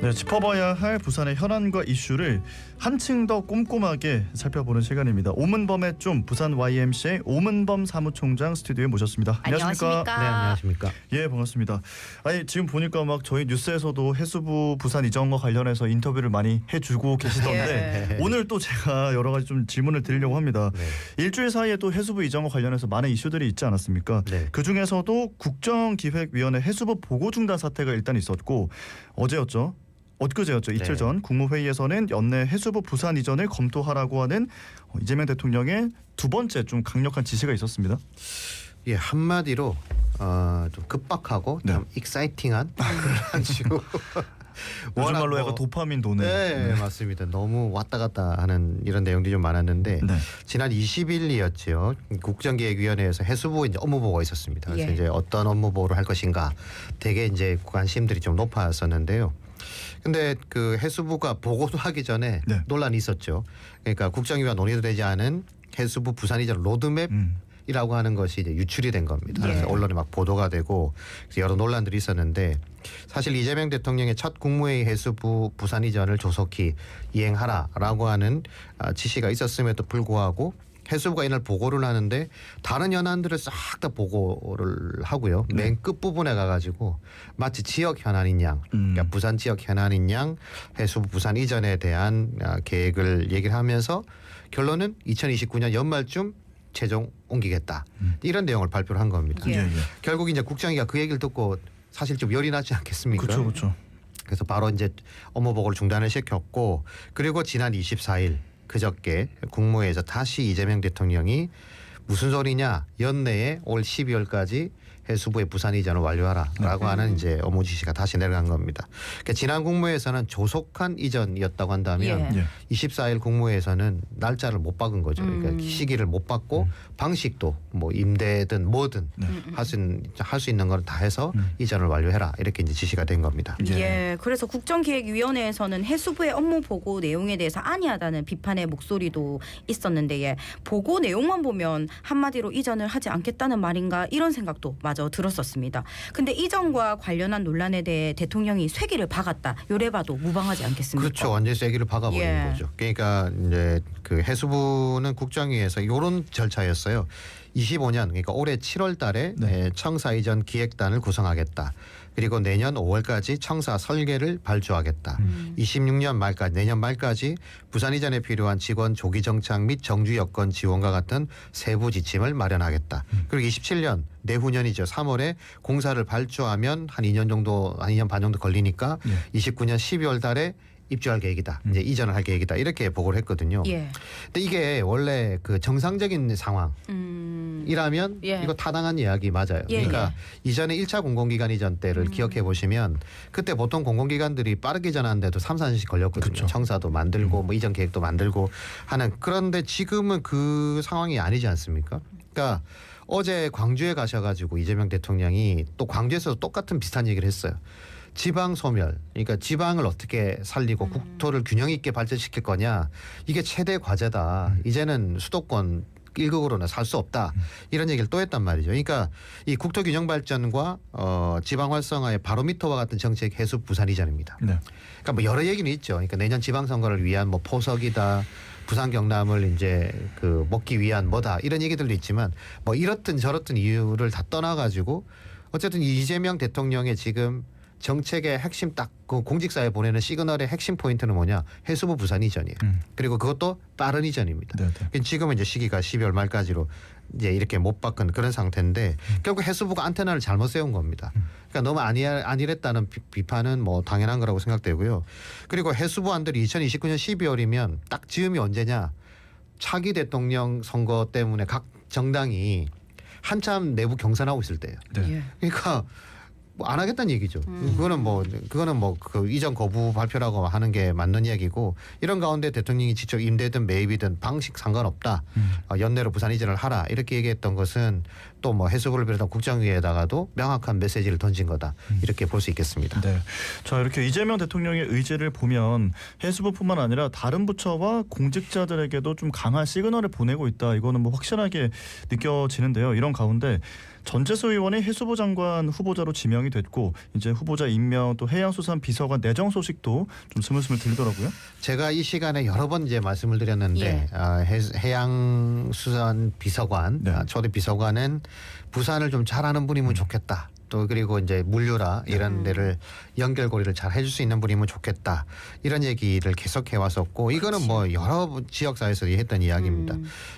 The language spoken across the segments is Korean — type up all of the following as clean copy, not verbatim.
네, 짚어봐야 할 부산의 현안과 이슈를 한층 더 꼼꼼하게 살펴보는 시간입니다. 오문범의 좀 부산 YMCA 오문범 사무총장 스튜디오에 모셨습니다. 안녕하십니까? 네, 안녕하십니까? 예, 반갑습니다. 아니 지금 보니까 막 저희 뉴스에서도 해수부 부산 이전과 관련해서 인터뷰를 많이 해주고 계시던데 오늘 또 제가 여러 가지 좀 질문을 드리려고 합니다. 네. 일주일 사이에 또 해수부 이전과 관련해서 많은 이슈들이 있지 않았습니까? 네. 그 중에서도 국정기획위원회 해수부 보고 중단 사태가 일단 있었고 어제였죠. 엊그제였죠. 이틀 전 국무회의에서는 연내 해수부 부산 이전을 검토하라고 하는 이재명 대통령의 두 번째 좀 강력한 지시가 있었습니다. 예, 한마디로 좀 급박하고 참 익사이팅한 그런 식으로 요즘 말로 약간 도파민 도네. 네, 맞습니다. 너무 왔다 갔다 하는 이런 내용들이 좀 많았는데 지난 20일이었죠. 국정기획위원회에서 해수부 이제 업무 보고가 있었습니다. 그래서 이제 어떤 업무 보고를 할 것인가 되게 이제 관심들이 좀 높았었는데요. 근데 그 해수부가 보고도 하기 전에 논란이 있었죠. 그러니까 국정위와 논의도 되지 않은 해수부 부산 이전 로드맵 이라고 하는 것이 이제 유출이 된 겁니다. 그래서 언론에 막 보도가 되고 여러 논란들이 있었는데 사실 이재명 대통령의 첫 국무회의 해수부 부산 이전을 조속히 이행하라라고 하는 지시가 있었음에도 불구하고 해수부가 이날 보고를 하는데 다른 현안들을 싹 다 보고를 하고요. 맨 끝부분에 가가지고 마치 지역 현안인 양, 그러니까 부산 지역 현안인 양 해수부 부산 이전에 대한 계획을 얘기를 하면서 결론은 2029년 연말쯤 최종 옮기겠다. 이런 내용을 발표를 한 겁니다. 결국 이제 국정위가 그 얘기를 듣고 사실 좀 열이 나지 않겠습니까? 그렇죠. 그래서 바로 이제 업무 보고를 중단을 시켰고 그리고 지난 24일 그저께 국무회의에서 다시 이재명 대통령이 무슨 소리냐 연내에 올 12월까지 해수부의 부산 이전을 완료하라라고 하는 이제 업무 지시가 다시 내려간 겁니다. 그러니까 지난 국무회에서는 조속한 이전이었다고 한다면 24일 국무회에서는 날짜를 못 박은 거죠. 그러니까 시기를 못 박고 방식도 뭐 임대든 뭐든 할 수 있는 걸 다 해서 이전을 완료해라 이렇게 이제 지시가 된 겁니다. 예, 그래서 국정기획위원회에서는 해수부의 업무 보고 내용에 대해서 안이하다는 비판의 목소리도 있었는데 보고 내용만 보면 한마디로 이전을 하지 않겠다는 말인가 이런 생각도 마저 들었었습니다. 근데 이전과 관련한 논란에 대해 대통령이 쇠기를 박았다. 요래봐도 무방하지 않겠습니까? 그렇죠. 완전히 쇠기를 박아버린 거죠. 그러니까 이제 그 해수부는 국정위에서 이런 절차였어요. 25년 그러니까 올해 7월 달에 청사 이전 기획단을 구성하겠다. 그리고 내년 5월까지 청사 설계를 발주하겠다. 26년 말까지 내년 말까지 부산 이전에 필요한 직원 조기 정착 및 정주 여건 지원과 같은 세부 지침을 마련하겠다. 그리고 27년 내후년이죠. 3월에 공사를 발주하면 한 2년 정도 한 2년 반 정도 걸리니까 29년 12월 달에 입주할 계획이다. 이제 이전을 할 계획이다. 이렇게 보고를 했거든요. 근데 이게 원래 그 정상적인 상황이라면 이거 타당한 이야기 맞아요. 그러니까 이전에 1차 공공기관 이전 때를 기억해 보시면 그때 보통 공공기관들이 빠르게 이전하는데도 3, 4년씩 걸렸거든요. 청사도 만들고 뭐 이전 계획도 만들고 하는. 그런데 지금은 그 상황이 아니지 않습니까? 그러니까 어제 광주에 가셔가지고 이재명 대통령이 또 광주에서도 똑같은 비슷한 얘기를 했어요. 지방 소멸, 그러니까 지방을 어떻게 살리고 국토를 균형 있게 발전시킬 거냐. 이게 최대 과제다. 이제는 수도권 1국으로는 살 수 없다. 이런 얘기를 또 했단 말이죠. 그러니까 이 국토 균형 발전과 지방 활성화의 바로미터와 같은 정책 해수 부산 이전입니다. 그러니까 뭐 여러 얘기는 있죠. 그러니까 내년 지방선거를 위한 뭐 포석이다. 부산 경남을 이제 그 먹기 위한 뭐다. 이런 얘기들도 있지만 뭐 이렇든 저렇든 이유를 다 떠나가지고 어쨌든 이재명 대통령의 지금 정책의 핵심 딱 그 공직사에 보내는 시그널의 핵심 포인트는 뭐냐? 해수부 부산 이전이에요. 그리고 그것도 빠른 이전입니다. 지금은 이제 시기가 12월 말까지로 이제 이렇게 못 바꾼 그런 상태인데 결국 해수부가 안테나를 잘못 세운 겁니다. 그러니까 너무 안일했다는 비판은 뭐 당연한 거라고 생각되고요. 그리고 해수부 안들이 2029년 12월이면 딱 즈음이 언제냐? 차기 대통령 선거 때문에 각 정당이 한참 내부 경선하고 있을 때예요. 그러니까 뭐 안 하겠다는 얘기죠. 그거는 뭐 그 이전 거부 발표라고 하는 게 맞는 이야기고 이런 가운데 대통령이 직접 임대든 매입이든 방식 상관없다. 연내로 부산 이전을 하라 이렇게 얘기했던 것은 또 뭐 해수부를 비롯한 국정위에다가도 명확한 메시지를 던진 거다 이렇게 볼 수 있겠습니다. 자 이렇게 이재명 대통령의 의지를 보면 해수부뿐만 아니라 다른 부처와 공직자들에게도 좀 강한 시그널을 보내고 있다. 이거는 뭐 확실하게 느껴지는데요. 이런 가운데 전재수 의원이 해수부 장관 후보자로 지명이 됐고 이제 후보자 임명 또 해양수산 비서관 내정 소식도 좀 스물스물 들리더라고요. 제가 이 시간에 여러 번 이제 말씀을 드렸는데 예. 해양수산 비서관, 네. 초대 비서관은 부산을 좀 잘하는 분이면 좋겠다. 또 그리고 이제 물류라 이런 데를 연결고리를 잘 해줄 수 있는 분이면 좋겠다. 이런 얘기를 계속 해왔었고 이거는 뭐 여러 지역사회에서 했던 이야기입니다.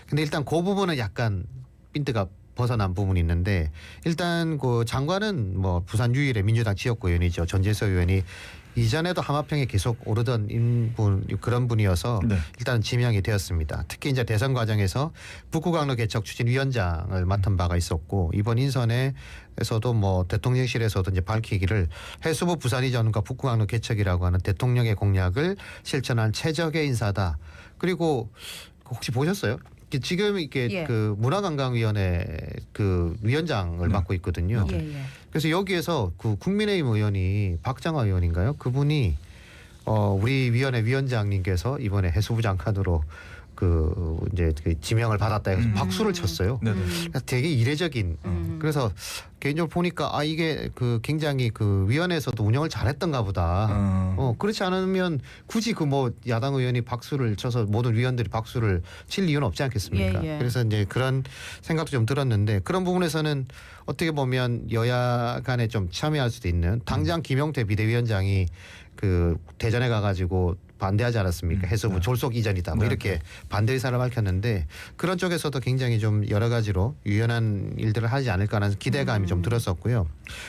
근데 일단 그 부분은 약간 핀트가 벗어난 부분이 있는데 일단 그 장관은 뭐 부산 유일의 민주당 지역구 의원이죠. 전재서 의원이 이전에도 하마평에 계속 오르던 인분 그런 분이어서 네. 일단 지명이 되었습니다. 특히 이제 대선 과정에서 북구강로 개척 추진위원장을 맡은 바가 있었고 이번 인선에서도 뭐 대통령실에서도 이제 밝히기를 해수부 부산 이전과 북구강로 개척이라고 하는 대통령의 공약을 실천한 최적의 인사다. 그리고 혹시 보셨어요? 지금 이렇게 예. 그 문화관광위원회 그 위원장을 네. 맡고 있거든요. 예. 그래서 여기에서 그 국민의힘 의원이 박장화 의원인가요? 그분이 우리 위원회 위원장님께서 이번에 해수부 장관으로 그 이제 그 지명을 받았다 해서 박수를 쳤어요. 네네. 그러니까 되게 이례적인. 그래서 개인적으로 보니까 아 이게 그 굉장히 그 위원회에서도 운영을 잘했던가 보다. 그렇지 않으면 굳이 그 뭐 야당 의원이 박수를 쳐서 모든 위원들이 박수를 칠 이유는 없지 않겠습니까? 예. 그래서 이제 그런 생각도 좀 들었는데 그런 부분에서는 어떻게 보면 여야 간에 좀 참여할 수도 있는 당장 김용태 비대위원장이 그 대전에 가가지고 반대하지 않았습니까? 해수부 졸속 이전이다. 뭐 네. 이렇게 반대 의사를 밝혔는데 그런 쪽에서도 굉장히 좀 여러 가지로 유연한 일들을 하지 않을까라는 기대감이 좀 들었었고요.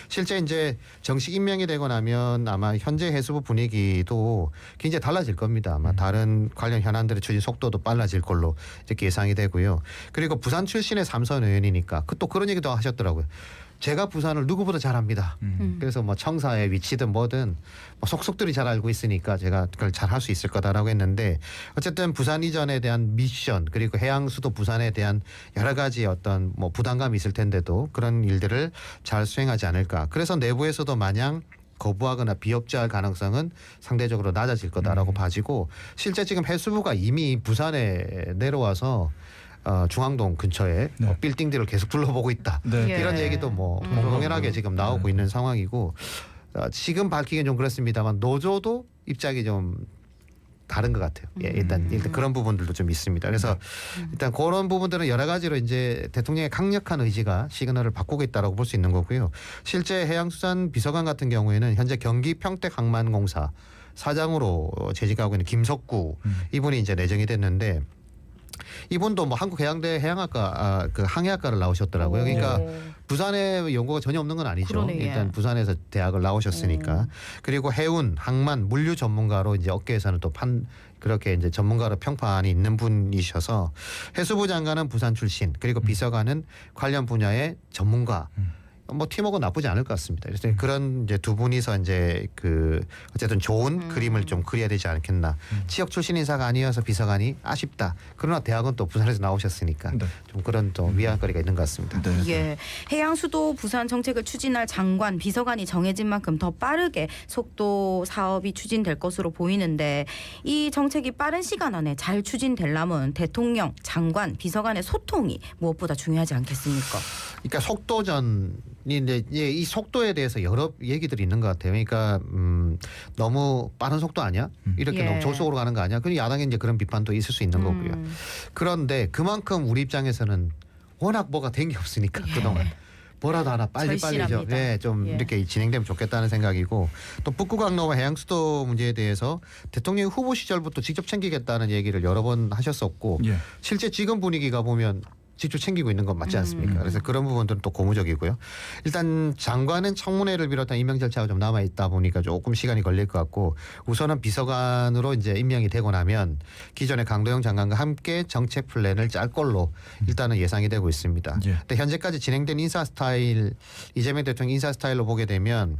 실제 이제 정식 임명이 되고 나면 아마 현재 해수부 분위기도 굉장히 달라질 겁니다. 아마 다른 관련 현안들의 추진 속도도 빨라질 걸로 이렇게 예상이 되고요. 그리고 부산 출신의 삼선 의원이니까 또 그런 얘기도 하셨더라고요. 제가 부산을 누구보다 잘합니다. 그래서 뭐 청사에 위치든 뭐든 뭐 속속들이 잘 알고 있으니까 제가 그걸 잘 할 수 있을 거다라고 했는데 어쨌든 부산 이전에 대한 미션 그리고 해양 수도 부산에 대한 여러 가지 어떤 뭐 부담감이 있을 텐데도 그런 일들을 잘 수행하지 않을까. 그래서 내부에서도 마냥 거부하거나 비협조할 가능성은 상대적으로 낮아질 거다라고 봐지고 실제 지금 해수부가 이미 부산에 내려와서 중앙동 근처에 네. 빌딩들을 계속 둘러보고 있다. 네. 예. 이런 얘기도 뭐 공연하게 지금 나오고 있는 상황이고 지금 밝히기는 좀 그렇습니다만 노조도 입장이 좀 다른 것 같아요. 예, 일단 그런 부분들도 좀 있습니다. 그래서 일단 그런 부분들은 여러 가지로 이제 대통령의 강력한 의지가 시그널을 바꾸고 있다라고 볼 수 있는 거고요. 실제 해양수산 비서관 같은 경우에는 현재 경기 평택항만공사 사장으로 재직하고 있는 김석구 이분이 이제 내정이 됐는데. 이분도 뭐 한국해양대 해양학과 그 항해학과를 나오셨더라고요. 그러니까 부산에 연고가 전혀 없는 건 아니죠. 그러네, 예. 일단 부산에서 대학을 나오셨으니까. 그리고 해운, 항만, 물류 전문가로 이제 업계에서는 또 그렇게 이제 전문가로 평판이 있는 분이셔서 해수부 장관은 부산 출신 그리고 비서관은 관련 분야의 전문가. 뭐 팀워크는 나쁘지 않을 것 같습니다. 그래서 그런 이제 두 분이서 이제 그 어쨌든 좋은 그림을 좀 그려야 되지 않겠나. 지역 출신 인사가 아니어서 비서관이 아쉽다. 그러나 대학은 또 부산에서 나오셨으니까 네. 좀 그런 또 위안거리가 있는 것 같습니다. 네. 예, 해양수도 부산 정책을 추진할 장관, 비서관이 정해진 만큼 더 빠르게 속도 사업이 추진될 것으로 보이는데 이 정책이 빠른 시간 안에 잘 추진되려면 대통령, 장관, 비서관의 소통이 무엇보다 중요하지 않겠습니까? 그러니까 속도전이 이제 이 속도에 대해서 여러 얘기들이 있는 것 같아요. 그러니까 너무 빠른 속도 아니야? 이렇게 예. 너무 저속으로 가는 거 아니야? 그 야당에 이제 그런 비판도 있을 수 있는 거고요. 그런데 그만큼 우리 입장에서는 워낙 뭐가 된 게 없으니까 그동안. 뭐라도 하나 빨리 좀, 절실합니다. 좀 예. 이렇게 진행되면 좋겠다는 생각이고 또 북구강로와 해양수도 문제에 대해서 대통령 후보 시절부터 직접 챙기겠다는 얘기를 여러 번 하셨었고 예. 실제 지금 분위기가 보면 직접 챙기고 있는 건 맞지 않습니까? 그래서 그런 부분들은 또 고무적이고요. 일단 장관은 청문회를 비롯한 임명 절차가 좀 남아 있다 보니까 조금 시간이 걸릴 것 같고 우선은 비서관으로 이제 임명이 되고 나면 기존의 강도영 장관과 함께 정책 플랜을 짤 걸로 일단은 예상이 되고 있습니다. 예. 근데 현재까지 진행된 인사 스타일 이재명 대통령 인사 스타일로 보게 되면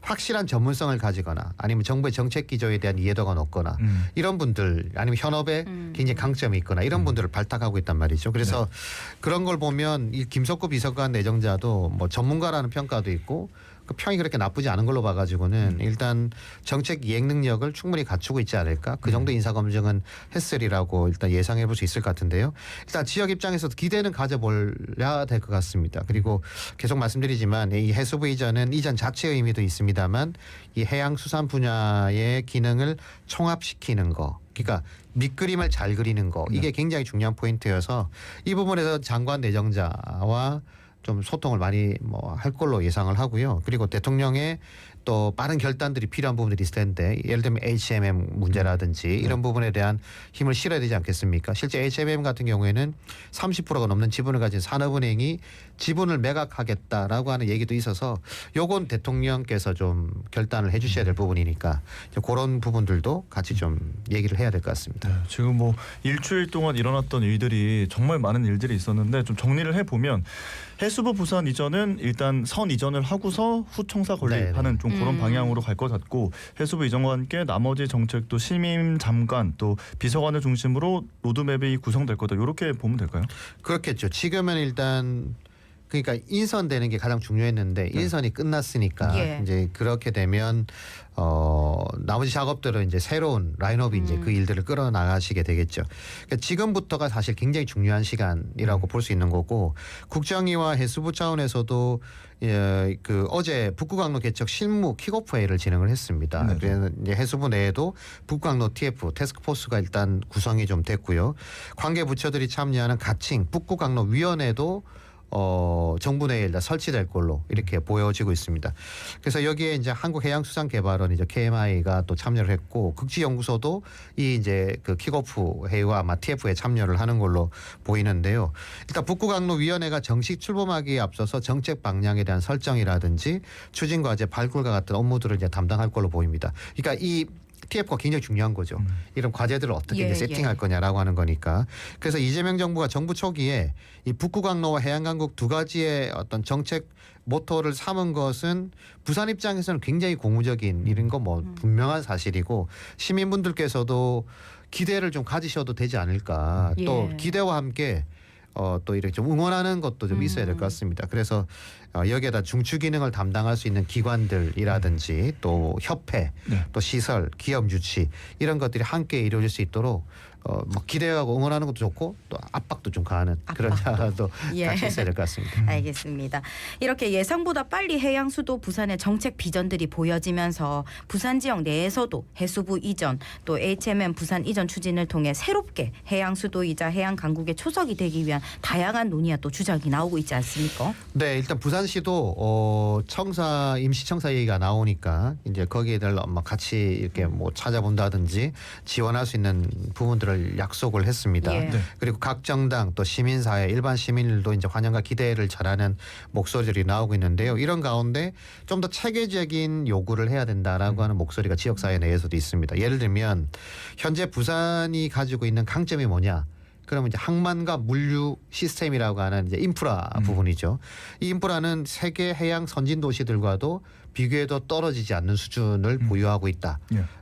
확실한 전문성을 가지거나 아니면 정부의 정책 기조에 대한 이해도가 높거나 이런 분들 아니면 현업에 굉장히 강점이 있거나 이런 분들을 발탁하고 있단 말이죠. 그래서 그런 걸 보면 이 김석구 비서관 내정자도 뭐 전문가라는 평가도 있고 그 평이 그렇게 나쁘지 않은 걸로 봐가지고는 일단 정책 이행 능력을 충분히 갖추고 있지 않을까. 그 정도 인사 검증은 했으리라고 일단 예상해 볼 수 있을 것 같은데요. 일단 지역 입장에서도 기대는 가져볼야 될 것 같습니다. 그리고 계속 말씀드리지만 이 해수부 이전은 이전 자체의 의미도 있습니다만 이 해양수산 분야의 기능을 총합시키는 거. 그러니까 밑그림을 잘 그리는 거. 이게 굉장히 중요한 포인트여서 이 부분에서 장관 내정자와 좀 소통을 많이 할 걸로 예상을 하고요. 그리고 대통령의 또 빠른 결단들이 필요한 부분들이 있을 텐데 예를 들면 HMM 문제라든지 이런 부분에 대한 힘을 실어야 되지 않겠습니까? 실제 HMM 같은 경우에는 30%가 넘는 지분을 가진 산업은행이 지분을 매각하겠다라고 하는 얘기도 있어서 요건 대통령께서 좀 결단을 해 주셔야 될 부분이니까 그런 부분들도 같이 좀 얘기를 해야 될 것 같습니다. 네, 지금 뭐 일주일 동안 일어났던 일들이 정말 많은 일들이 있었는데 좀 정리를 해보면 해수부 부산 이전은 일단 선 이전을 하고서 후 청사 건립하는 좀 그런 방향으로 갈 것 같고 해수부 이전과 함께 나머지 정책도 심임 장관 또 비서관을 중심으로 로드맵이 구성될 거다. 이렇게 보면 될까요? 그렇겠죠. 지금은 일단 그러니까 인선되는 게 가장 중요했는데 인선이 끝났으니까 예. 이제 그렇게 되면 나머지 작업들은 이제 새로운 라인업이 이제 그 일들을 끌어나가시게 되겠죠. 그러니까 지금부터가 사실 굉장히 중요한 시간이라고 볼 수 있는 거고 국정위와 해수부 차원에서도 그 어제 북구강로 개척 실무 킥오프 회의를 진행을 했습니다. 네. 그래서 이제 해수부 내에도 북구강로 TF 태스크포스가 일단 구성이 좀 됐고요. 관계 부처들이 참여하는 가칭 북구강로 위원회도 정부 내에 일단 설치될 걸로 이렇게 보여지고 있습니다. 그래서 여기에 이제 한국해양수산개발원 이제 KMI가 또 참여를 했고 극지연구소도 이 이제 그 킥오프 회의와 아마 TF에 참여를 하는 걸로 보이는데요. 일단 북구강로위원회가 정식 출범하기에 앞서서 정책 방향에 대한 설정이라든지 추진 과제 발굴과 같은 업무들을 이제 담당할 걸로 보입니다. 그러니까 이 TF가 굉장히 중요한 거죠. 이런 과제들을 어떻게 이제 세팅할 거냐라고 하는 거니까. 그래서 이재명 정부가 정부 초기에 이 북구강로와 해양강국 두 가지의 어떤 정책 모토를 삼은 것은 부산 입장에서는 굉장히 고무적인 일인 거 뭐 분명한 사실이고 시민분들께서도 기대를 좀 가지셔도 되지 않을까. 또 기대와 함께 또 이렇게 좀 응원하는 것도 좀 있어야 될 것 같습니다. 그래서 여기에다 중추 기능을 담당할 수 있는 기관들이라든지 또 협회, 또 시설, 기업 유치 이런 것들이 함께 이루어질 수 있도록 뭐 기대하고 응원하는 것도 좋고 또 압박도 좀 가하는 그런 자도 같이 있어야 될 것 같습니다. 알겠습니다. 이렇게 예상보다 빨리 해양 수도 부산의 정책 비전들이 보여지면서 부산 지역 내에서도 해수부 이전 또 HMM 부산 이전 추진을 통해 새롭게 해양 수도이자 해양 강국의 초석이 되기 위한 다양한 논의와 또 주장이 나오고 있지 않습니까? 네, 일단 부산시도 청사 임시청사 얘기가 나오니까 이제 거기에 대해 같이 이렇게 뭐 찾아본다든지 지원할 수 있는 부분들을 약속을 했습니다. 예. 그리고 각 정당 또 시민사회 일반 시민들도 이제 환영과 기대를 잘하는 목소리들이 나오고 있는데요. 이런 가운데 좀 더 체계적인 요구를 해야 된다라고 하는 목소리가 지역사회 내에서도 있습니다. 예를 들면 현재 부산이 가지고 있는 강점이 뭐냐? 그러면 이제 항만과 물류 시스템이라고 하는 이제 인프라 부분이죠. 이 인프라는 세계 해양 선진 도시들과도 비교해도 떨어지지 않는 수준을 보유하고 있다.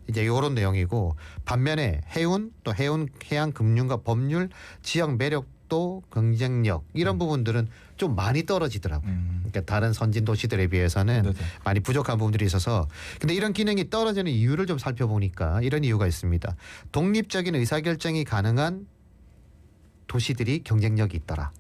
이제 이런 내용이고 반면에 해운 또 해양 금융과 법률 지역 매력도 경쟁력 이런 부분들은 좀 많이 떨어지더라고요. 그러니까 다른 선진 도시들에 비해서는 많이 부족한 부분들이 있어서 근데 이런 기능이 떨어지는 이유를 좀 살펴보니까 이런 이유가 있습니다. 독립적인 의사결정이 가능한 도시들이 경쟁력이 있더라.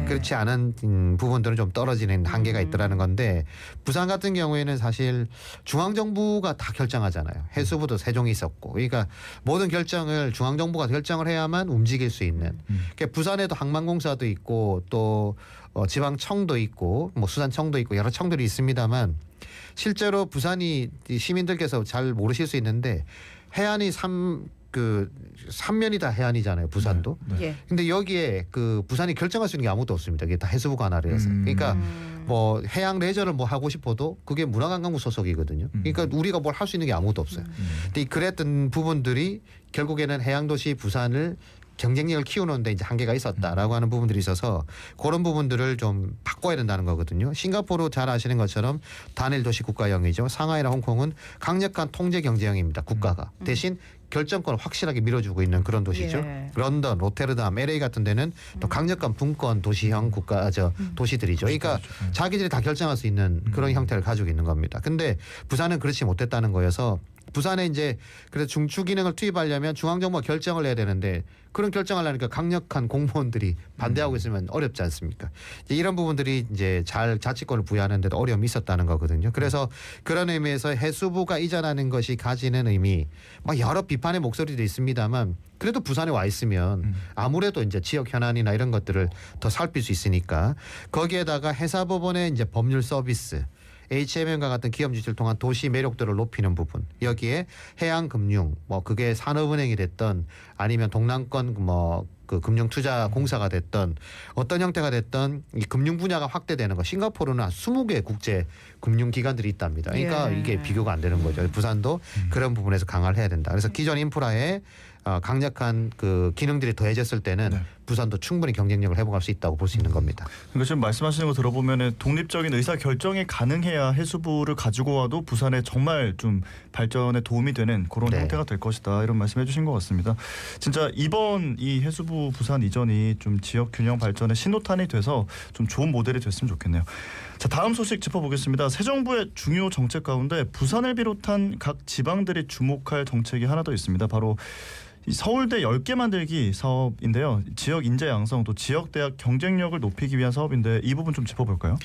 그렇지 않은 부분들은 좀 떨어지는 한계가 있더라는 건데 부산 같은 경우에는 사실 중앙정부가 다 결정하잖아요. 해수부도 세종이 있었고 그러니까 모든 결정을 중앙정부가 결정을 해야만 움직일 수 있는 그러니까 부산에도 항만공사도 있고 또 지방청도 있고 뭐 수산청도 있고 여러 청들이 있습니다만 실제로 부산이 시민들께서 잘 모르실 수 있는데 해안이 삼면이 다 해안이잖아요. 부산도. 근데 여기에 그 부산이 결정할 수 있는 게 아무것도 없습니다. 이게 다 해수부 관할이라서. 그러니까 뭐 해양 레저를 뭐 하고 싶어도 그게 문화관광부 소속이거든요. 그러니까 우리가 뭘 할 수 있는 게 아무것도 없어요. 근데 그랬던 부분들이 결국에는 해양도시 부산을 경쟁력을 키우는데 이제 한계가 있었다라고 하는 부분들이 있어서 그런 부분들을 좀 바꿔야 된다는 거거든요. 싱가포르 잘 아시는 것처럼 단일 도시 국가형이죠. 상하이나 홍콩은 강력한 통제 경제형입니다. 국가가 대신 결정권을 확실하게 밀어주고 있는 그런 도시죠. 예. 런던, 로테르담, LA 같은 데는 또 강력한 분권 도시형 도시들이죠. 그러니까 자기들이 다 결정할 수 있는 그런 형태를 가지고 있는 겁니다. 근데 부산은 그렇지 못했다는 거여서 부산에 이제 그래서 중추 기능을 투입하려면 중앙정부가 결정을 해야 되는데 그런 결정하려니까 강력한 공무원들이 반대하고 있으면 어렵지 않습니까? 이제 이런 부분들이 이제 잘 자치권을 부여하는데도 어려움이 있었다는 거거든요. 그래서 그런 의미에서 해수부가 이전하는 것이 가지는 의미, 막 여러 비판의 목소리도 있습니다만 그래도 부산에 와 있으면 아무래도 이제 지역 현안이나 이런 것들을 더 살필 수 있으니까 거기에다가 해사법원의 이제 법률 서비스. HMM과 같은 기업 유치를 통한 도시 매력도를 높이는 부분 여기에 해양금융 뭐 그게 산업은행이 됐던 아니면 동남권 뭐 그 금융투자공사가 됐던 어떤 형태가 됐던 이 금융 분야가 확대되는 거 싱가포르는 한 20개 국제 금융기관들이 있답니다. 그러니까 예. 이게 비교가 안 되는 거죠. 부산도 그런 부분에서 강화를 해야 된다. 그래서 기존 인프라에 강력한 그 기능들이 더해졌을 때는 네. 부산도 충분히 경쟁력을 회복할 수 있다고 볼 수 있는 겁니다. 그러니까 지금 말씀하시는 거 들어보면 독립적인 의사 결정이 가능해야 해수부를 가지고 와도 부산에 정말 좀 발전에 도움이 되는 그런 네. 형태가 될 것이다 이런 말씀해주신 것 같습니다. 진짜 이번 이 해수부 부산 이전이 좀 지역 균형 발전의 신호탄이 돼서 좀 좋은 모델이 됐으면 좋겠네요. 자, 다음 소식 짚어보겠습니다. 새 정부의 중요 정책 가운데 부산을 비롯한 각 지방들이 주목할 정책이 하나 더 있습니다. 바로 이 서울대 10개 만들기 사업인데요. 지역 인재 양성 또 지역 대학 경쟁력을 높이기 위한 사업인데 이 부분 좀 짚어볼까요?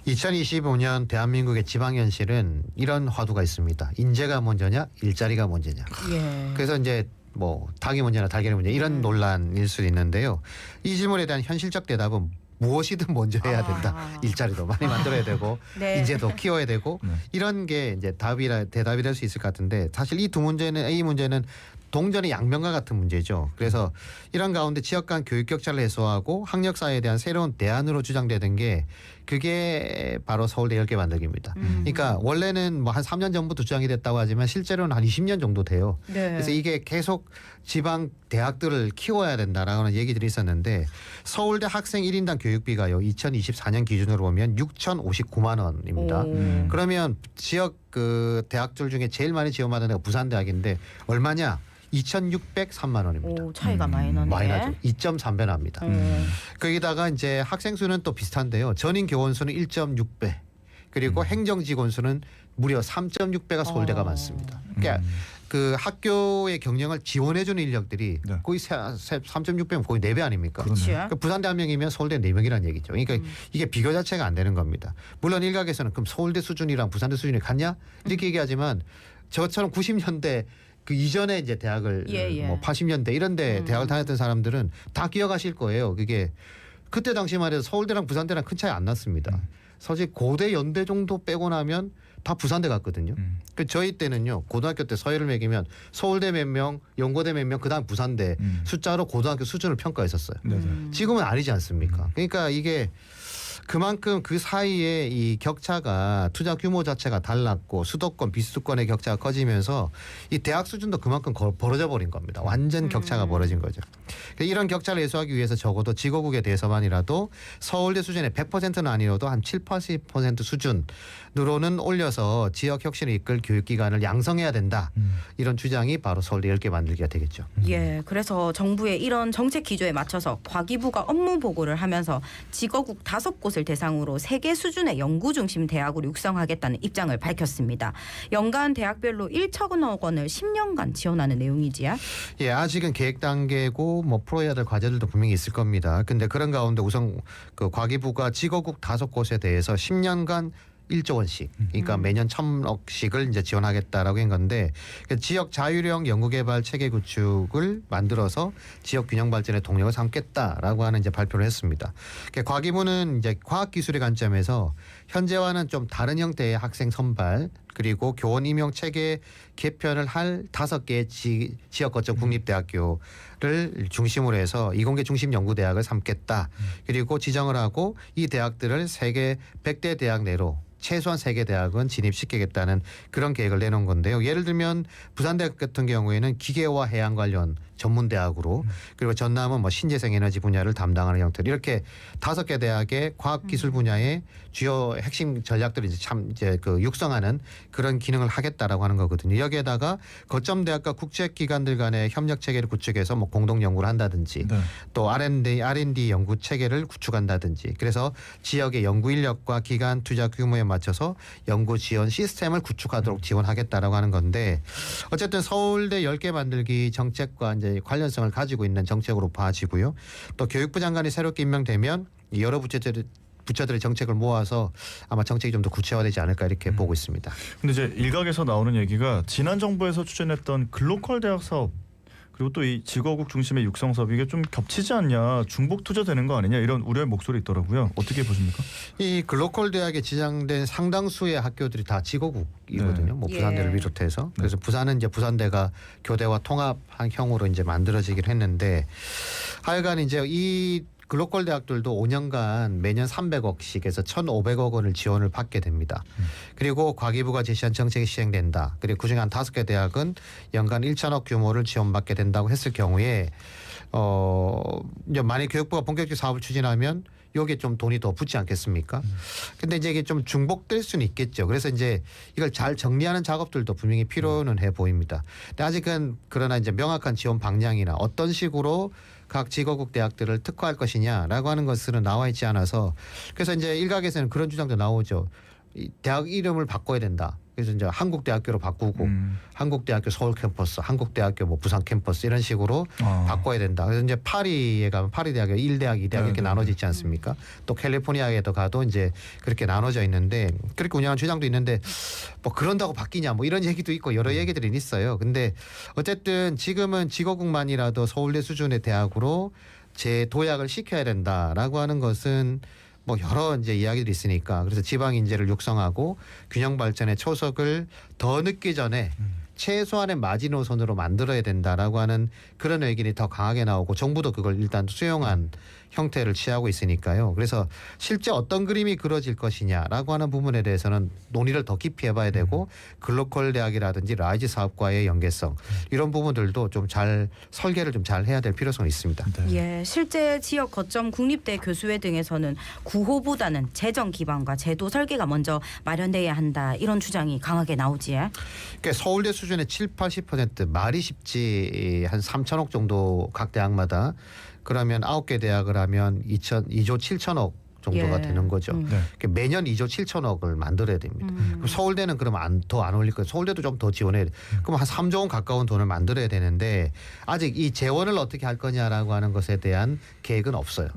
2025년 대한민국의 지방 현실은 이런 화두가 있습니다. 인재가 먼저냐, 일자리가 먼저냐. 예. 그래서 이제 뭐 닭이 먼저나 달걀이 먼저 이런 논란일 수 있는데요. 이 질문에 대한 현실적 대답은 무엇이든 먼저 해야 된다. 일자리도 많이 만들어야 되고 네. 인재도 키워야 되고 이런 게 이제 대답이 될 수 있을 것 같은데 사실 이 두 문제는 이 문제는 동전의 양면과 같은 문제죠. 그래서 이런 가운데 지역 간 교육 격차를 해소하고 학력 사회에 대한 새로운 대안으로 주장되던 게 그게 바로 서울대 10개 만들기입니다. 그러니까 원래는 뭐 한 3년 전부터 주장이 됐다고 하지만 실제로는 한 20년 정도 돼요. 네. 그래서 이게 계속 지방 대학들을 키워야 된다라는 얘기들이 있었는데 서울대 학생 1인당 교육비가요. 2024년 기준으로 보면 6,059만 원입니다. 오. 그러면 지역 그 대학들 중에 제일 많이 지원받은 데가 부산대학인데 얼마냐? 2,603만 원입니다. 오, 차이가 많이 나네. 많이 나죠. 2.3배 납니다. 거기다가 이제 학생 수는 또 비슷한데요. 전인 교원 수는 1.6배. 그리고 행정 직원 수는 무려 3.6배가 서울대가 많습니다. 그러니까 그 학교의 경영을 지원해주는 인력들이 네. 거의 3.6배면 거의 4배 아닙니까? 그렇죠. 그러니까 부산대 한 명이면 서울대 4명이라는 얘기죠. 그러니까 이게 비교 자체가 안 되는 겁니다. 물론 일각에서는 그럼 서울대 수준이랑 부산대 수준이 같냐? 이렇게 얘기하지만 저처럼 90년대 그 이전에 이제 대학을 예. 뭐 80년대 이런데 대학을 다녔던 사람들은 다 기억하실 거예요. 그게 그때 당시만 해도 서울대랑 부산대랑 큰 차이 안 났습니다. 사실 고대 연대 정도 빼고 나면 다 부산대 갔거든요. 그 저희 때는요 고등학교 때 서열을 매기면 서울대 몇 명, 연고대 몇 명, 그다음 부산대 숫자로 고등학교 수준을 평가했었어요. 네. 지금은 아니지 않습니까? 그러니까 이게 그만큼 그 사이에 이 격차가 투자 규모 자체가 달랐고 수도권 비수도권의 격차가 커지면서 이 대학 수준도 그만큼 벌어져 버린 겁니다. 완전 격차가 벌어진 거죠. 이런 격차를 해소하기 위해서 적어도 지거국에 대해서만이라도 서울대 수준의 100%는 아니어도 한 7, 80% 수준으로는 올려서 지역 혁신을 이끌 교육기관을 양성해야 된다. 이런 주장이 바로 서울대 10개 만들기가 되겠죠. 예, 그래서 정부의 이런 정책 기조에 맞춰서 과기부가 업무 보고를 하면서 지거국 5곳을 대상으로 세계 수준의 연구 중심 대학으로 육성하겠다는 입장을 밝혔습니다. 연간 대학별로 1천억 원을 10년간 지원하는 내용이지요. 예, 아직은 계획 단계고 뭐 풀어야 될 과제들도 분명히 있을 겁니다. 근데 그런 가운데 우선 그 과기부가 지거국 5곳에 대해서 10년간 1조 원씩, 그러니까 매년 1,000억씩을 이제 지원하겠다라고 한 건데 지역 자율형 연구개발 체계 구축을 만들어서 지역 균형 발전의 동력을 삼겠다라고 하는 이제 발표를 했습니다. 과기부는 이제 과학기술의 관점에서 현재와는 좀 다른 형태의 학생 선발 그리고 교원 임용 체계 개편을 할 5개의 지역 거점 국립대학교를 중심으로 해서 이공계 중심 연구대학을 삼겠다. 그리고 지정을 하고 이 대학들을 세계 100대 대학 내로 최소한 3개 대학은 진입시키겠다는 그런 계획을 내놓은 건데요. 예를 들면 부산대학 같은 경우에는 기계와 해양 관련 전문대학으로 그리고 전남은 뭐 신재생 에너지 분야를 담당하는 형태로 이렇게 5개 대학의 과학기술 분야의 주요 핵심 전략들을 이제 그 육성하는 그런 기능을 하겠다라고 하는 거거든요. 여기에다가 거점 대학과 국제기관들 간의 협력 체계를 구축해서 뭐 공동 연구를 한다든지 네. 또 R&D 연구 체계를 구축한다든지 그래서 지역의 연구 인력과 기관 투자 규모에 맞춰서 연구 지원 시스템을 구축하도록 지원하겠다라고 하는 건데 어쨌든 서울대 10개 만들기 정책과 이제 관련성을 가지고 있는 정책으로 봐지고요. 또 교육부 장관이 새롭게 임명되면 여러 부처들의 정책을 모아서 아마 정책이 좀 더 구체화되지 않을까 이렇게 보고 있습니다. 근데 이제 일각에서 나오는 얘기가 지난 정부에서 추진했던 글로컬 대학 사업 그리고 또 이 지거국 중심의 육성 사업 이게 좀 겹치지 않냐, 중복 투자되는 거 아니냐 이런 우려의 목소리 있더라고요. 어떻게 보십니까? 이 글로컬 대학에 지정된 상당수의 학교들이 다 지거국이거든요. 네. 뭐 예. 부산대를 비롯해서 그래서 부산은 이제 부산대가 교대와 통합한 형으로 이제 만들어지긴 했는데 하여간 이제 이 글로컬 대학들도 5년간 매년 300억씩에서 1,500억 원을 지원을 받게 됩니다. 그리고 과기부가 제시한 정책이 시행된다. 그리고 그중에 한 5개 대학은 연간 1,000억 규모를 지원받게 된다고 했을 경우에 이제 만약 교육부가 본격적인 사업을 추진하면 여기에 좀 돈이 더 붙지 않겠습니까? 근데 이제 이게 좀 중복될 수는 있겠죠. 그래서 이제 이걸 잘 정리하는 작업들도 분명히 필요는 해 보입니다. 근데 아직은 그러나 이제 명확한 지원 방향이나 어떤 식으로 각 지거국 대학들을 특화할 것이냐라고 하는 것은 나와 있지 않아서 그래서 이제 일각에서는 그런 주장도 나오죠. 이 대학 이름을 바꿔야 된다. 그래서 이제 한국대학교로 바꾸고 한국대학교 서울 캠퍼스, 한국대학교 뭐 부산 캠퍼스 이런 식으로 바꿔야 된다. 그래서 이제 파리에 가면 파리대학교 1대학, 2대학 이렇게 나눠져 있지 않습니까? 또 캘리포니아에도 가도 이제 그렇게 나눠져 있는데 그렇게 운영하는 주장도 있는데 뭐 그런다고 바뀌냐 뭐 이런 얘기도 있고 여러 얘기들이 있어요. 근데 어쨌든 지금은 지거국만이라도 서울대 수준의 대학으로 재도약을 시켜야 된다라고 하는 것은 뭐 여러 이제 이야기들이 있으니까 그래서 지방 인재를 육성하고 균형 발전의 초석을 더 늦기 전에 최소한의 마지노선으로 만들어야 된다라고 하는 그런 의견이 더 강하게 나오고 정부도 그걸 일단 수용한 형태를 취하고 있으니까요. 그래서 실제 어떤 그림이 그려질 것이냐라고 하는 부분에 대해서는 논의를 더 깊이 해봐야 되고 글로컬 대학이라든지 라이즈 사업과의 연계성 이런 부분들도 좀 잘 설계를 좀 잘 해야 될 필요성이 있습니다. 예, 실제 지역 거점 국립대 교수회 등에서는 구호보다는 재정 기반과 제도 설계가 먼저 마련돼야 한다 이런 주장이 강하게 나오지요. 그러니까 서울대 수준의 7, 80% 말이 쉽지 한 3천억 정도 각 대학마다 그러면 9개 대학을 하면 2조 7천억 정도가 예. 되는 거죠. 네. 그러니까 매년 2조 7천억을 만들어야 됩니다. 그럼 서울대는 그러면 더 안 올릴 거예요. 서울대도 좀 더 지원해야 돼. 그럼 한 3조 원 가까운 돈을 만들어야 되는데 아직 이 재원을 어떻게 할 거냐라고 하는 것에 대한 계획은 없어요.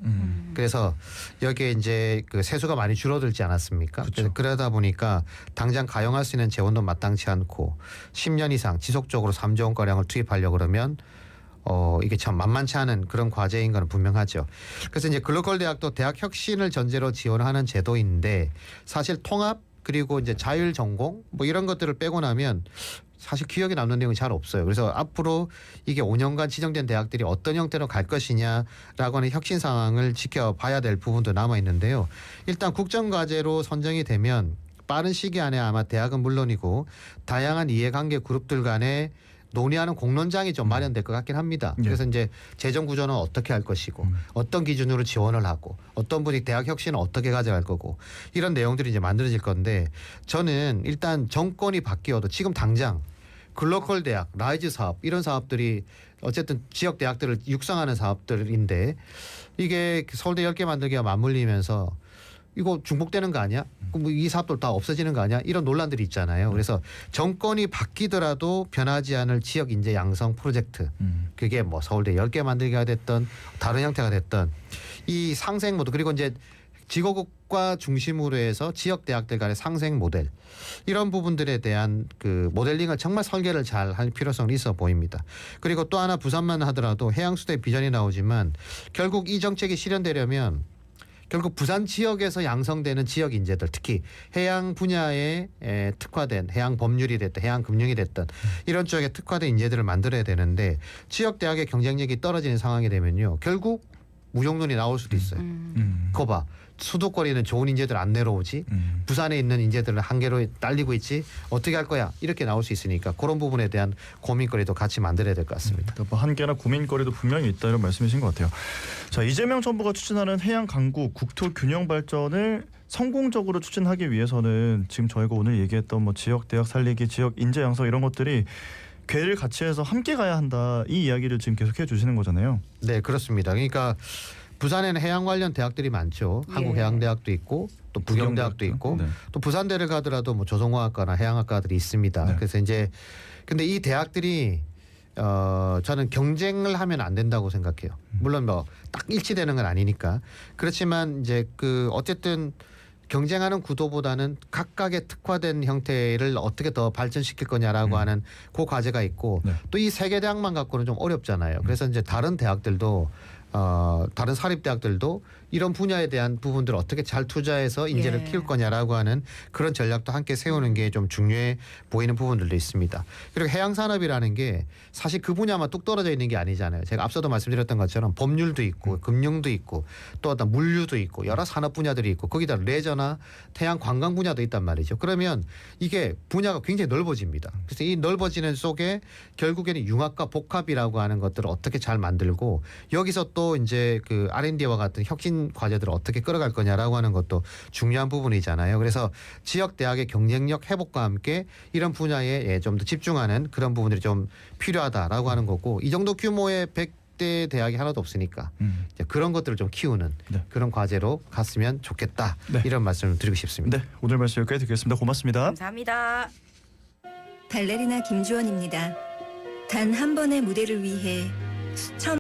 그래서 여기에 이제 그 세수가 많이 줄어들지 않았습니까? 그렇죠. 그러다 보니까 당장 가용할 수 있는 재원도 마땅치 않고 10년 이상 지속적으로 3조 원 가량을 투입하려고 그러면 이게 참 만만치 않은 그런 과제인 건 분명하죠. 그래서 이제 글로컬 대학도 대학 혁신을 전제로 지원하는 제도인데 사실 통합 그리고 이제 자율 전공 뭐 이런 것들을 빼고 나면 사실 기억에 남는 내용이 잘 없어요. 그래서 앞으로 이게 5년간 지정된 대학들이 어떤 형태로 갈 것이냐라고 하는 혁신 상황을 지켜봐야 될 부분도 남아 있는데요. 일단 국정과제로 선정이 되면 빠른 시기 안에 아마 대학은 물론이고 다양한 이해관계 그룹들 간에 논의하는 공론장이 좀 마련될 것 같긴 합니다. 예. 그래서 이제 재정 구조는 어떻게 할 것이고 어떤 기준으로 지원을 하고 어떤 분이 대학 혁신을 어떻게 가져갈 거고 이런 내용들이 이제 만들어질 건데 저는 일단 정권이 바뀌어도 지금 당장 글로컬 대학, 라이즈 사업 이런 사업들이 어쨌든 지역 대학들을 육성하는 사업들인데 이게 서울대 10개 만들기가 맞물리면서 이거 중복되는 거 아니야? 뭐 이 사업들 다 없어지는 거 아니야? 이런 논란들이 있잖아요. 그래서 정권이 바뀌더라도 변하지 않을 지역 인재 양성 프로젝트 그게 뭐 서울대 10개 만들기가 됐던 다른 형태가 됐던 이 상생 모드 그리고 이제 지거국과 중심으로 해서 지역 대학들 간의 상생 모델 이런 부분들에 대한 그 모델링을 정말 설계를 잘 할 필요성이 있어 보입니다. 그리고 또 하나 부산만 하더라도 해양수대 비전이 나오지만 결국 이 정책이 실현되려면 결국 부산 지역에서 양성되는 지역 인재들, 특히 해양 분야에 특화된 해양 법률이 됐든 해양 금융이 됐든 이런 쪽에 특화된 인재들을 만들어야 되는데 지역 대학의 경쟁력이 떨어지는 상황이 되면요, 결국 무용론이 나올 수도 있어요. 그거 봐. 수도권에는 좋은 인재들 안 내려오지. 부산에 있는 인재들은 한계로 딸리고 있지. 어떻게 할 거야? 이렇게 나올 수 있으니까 그런 부분에 대한 고민거리도 같이 만들어야 될 것 같습니다. 뭐 한계나 고민거리도 분명히 있다 이런 말씀이신 것 같아요. 자, 이재명 정부가 추진하는 해양 강국 국토 균형 발전을 성공적으로 추진하기 위해서는 지금 저희가 오늘 얘기했던 뭐 지역 대학 살리기, 지역 인재 양성 이런 것들이 궤를 같이 해서 함께 가야 한다. 이 이야기를 지금 계속 해주시는 거잖아요. 네, 그렇습니다. 그러니까 부산에는 해양 관련 대학들이 많죠. 예. 한국해양대학도 있고 또 부경대학도 있고 네. 또 부산대를 가더라도 뭐 조성화학과나 해양학과들이 있습니다. 네. 그래서 이제 근데 이 대학들이 저는 경쟁을 하면 안 된다고 생각해요. 물론 뭐 딱 일치되는 건 아니니까. 그렇지만 이제 그 어쨌든 경쟁하는 구도보다는 각각의 특화된 형태를 어떻게 더 발전시킬 거냐라고 하는 그 과제가 있고 네. 또 이 세 개 대학만 갖고는 좀 어렵잖아요. 그래서 이제 다른 대학들도 다른 사립대학들도 이런 분야에 대한 부분들을 어떻게 잘 투자해서 인재를 예. 키울 거냐라고 하는 그런 전략도 함께 세우는 게 좀 중요해 보이는 부분들도 있습니다. 그리고 해양산업이라는 게 사실 그 분야만 뚝 떨어져 있는 게 아니잖아요. 제가 앞서도 말씀드렸던 것처럼 법률도 있고 금융도 있고 또 어떤 물류도 있고 여러 산업 분야들이 있고 거기다 레저나 해양 관광 분야도 있단 말이죠. 그러면 이게 분야가 굉장히 넓어집니다. 그래서 이 넓어지는 속에 결국에는 융합과 복합이라고 하는 것들을 어떻게 잘 만들고 여기서 또 이제 그 R&D와 같은 혁신 과제들을 어떻게 끌어갈 거냐라고 하는 것도 중요한 부분이잖아요. 그래서 지역 대학의 경쟁력 회복과 함께 이런 분야에 좀 더 집중하는 그런 부분들이 좀 필요하다라고 하는 거고 이 정도 규모의 100대 대학이 하나도 없으니까 이제 그런 것들을 좀 키우는 네. 그런 과제로 갔으면 좋겠다. 네. 이런 말씀을 드리고 싶습니다. 네, 오늘 말씀 여기까지 듣겠습니다. 고맙습니다. 감사합니다. 발레리나 김주원입니다. 단 한 번의 무대를 위해 수천